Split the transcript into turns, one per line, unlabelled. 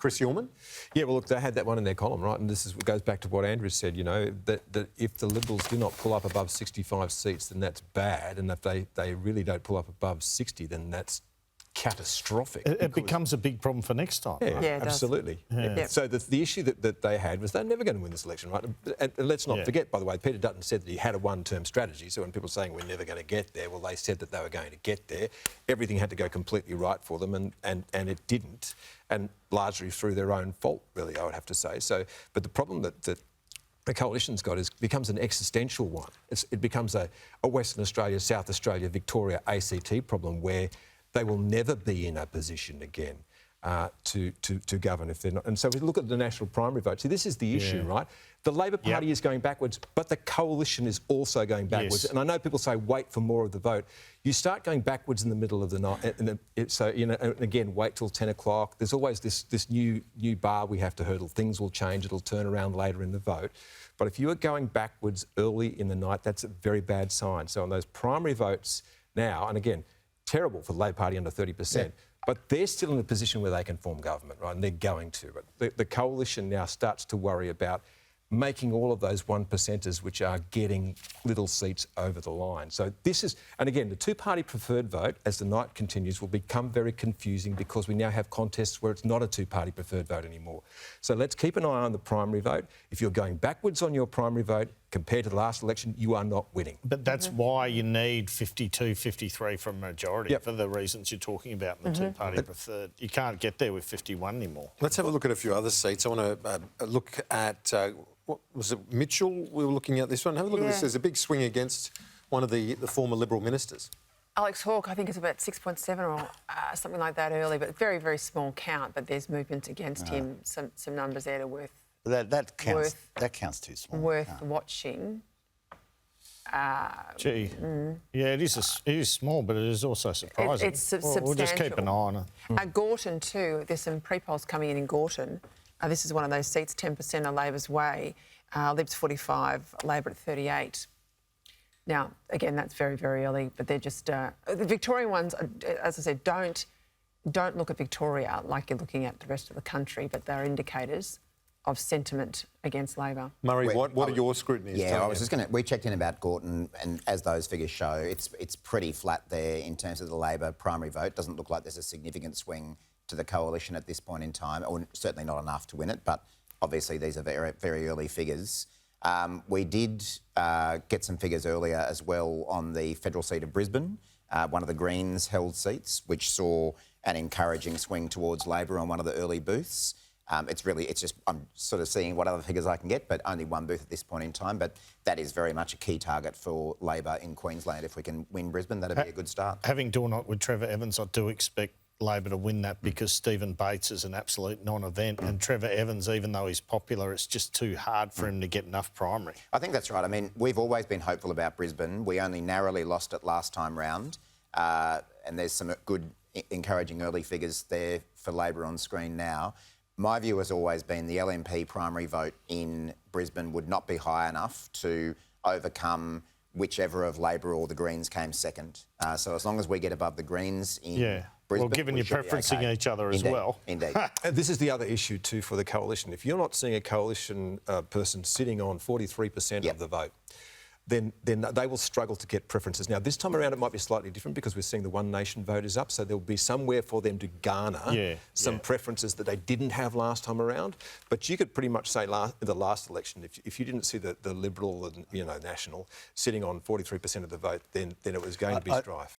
Chris Uhlmann?
Yeah, well, look, they had that one in their column, right? And this goes back to what Andrew said, you know, that if the Liberals do not pull up above 65 seats, then that's bad. And if they really don't pull up above 60, then that's catastrophic.
It becomes a big problem for next time.
Yeah,
right?
yeah, absolutely. Yeah. Yeah. So the issue that they had was they're never going to win this election, right? And let's not forget, by the way, Peter Dutton said that he had a one-term strategy. So when people are saying we're never going to get there, well, they said that they were going to get there. Everything had to go completely right for them, and it didn't, and largely through their own fault, really, I would have to say. So, but the problem that the coalition's got becomes an existential one. It becomes a Western Australia, South Australia, Victoria, ACT problem where they will never be in a position again to govern if they're not. And so we look at the national primary vote. See, this is the issue, right? The Labor Party is going backwards, but the coalition is also going backwards. Yes. And I know people say wait for more of the vote. You start going backwards in the middle of the night. So, you know, and again, wait till 10 o'clock. There's always this new bar we have to hurdle. Things will change. It'll turn around later in the vote. But if you are going backwards early in the night, that's a very bad sign. So on those primary votes now, and again, terrible for the Labor Party under 30%, but they're still in a position where they can form government, right? And they're going to. But the coalition now starts to worry about making all of those 1%ers which are getting little seats over the line. So this is, and again, the two-party preferred vote, as the night continues, will become very confusing because we now have contests where it's not a two-party preferred vote anymore. So let's keep an eye on the primary vote. If you're going backwards on your primary vote compared to the last election, you are not winning.
But that's why you need 52, 53 from majority for the reasons you're talking about in the two-party preferred. You can't get there with 51 anymore.
Let's have a look at a few other seats. I want to look at... what was it, Mitchell? We were looking at this one. Have a look at this. There's a big swing against one of the former Liberal ministers.
Alex Hawke, I think it's about 6.7 or something like that early, but very, very small count. But there's movement against him. Some numbers there that are
that counts too small.
Worth watching.
Yeah, it is small, but it is also surprising.
It's substantial.
We'll just keep an eye on it.
Gorton too. There's some pre-polls coming in Gorton. This is one of those seats, 10% are Labor's way. Lib's 45, Labor at 38. Now, again, that's very, very early, but they're just... the Victorian ones, as I said, don't look at Victoria like you're looking at the rest of the country, but they're indicators of sentiment against Labor.
Murray, what are your scrutinies?
Yeah, I was just going to... We checked in about Gorton, and as those figures show, it's pretty flat there in terms of the Labor primary vote. Doesn't look like there's a significant swing to the coalition at this point in time, or certainly not enough to win it, but obviously these are very, very early figures. We did get some figures earlier as well on the federal seat of Brisbane, one of the Greens held seats, which saw an encouraging swing towards Labor on one of the early booths. It's just, I'm sort of seeing what other figures I can get, but only one booth at this point in time. But that is very much a key target for Labor in Queensland. If we can win Brisbane, that'd be a good start.
Having Dornoch with Trevor Evans, I do expect Labor to win that because Stephen Bates is an absolute non-event and Trevor Evans, even though he's popular, it's just too hard for him to get enough primary.
I think that's right. I mean, we've always been hopeful about Brisbane. We only narrowly lost it last time round, and there's some good, encouraging early figures there for Labor on screen now. My view has always been the LNP primary vote in Brisbane would not be high enough to overcome whichever of Labor or the Greens came second. So as long as we get above the Greens in Brisbane,
well, given you're preferencing each other as well.
Indeed.
This is the other issue too for the coalition. If you're not seeing a coalition person sitting on 43% of the vote, then they will struggle to get preferences. Now, this time around it might be slightly different because we're seeing the One Nation vote is up, so there'll be somewhere for them to garner some preferences that they didn't have last time around. But you could pretty much say in the last election, if you didn't see the Liberal and National sitting on 43% of the vote, then it was going to be strife.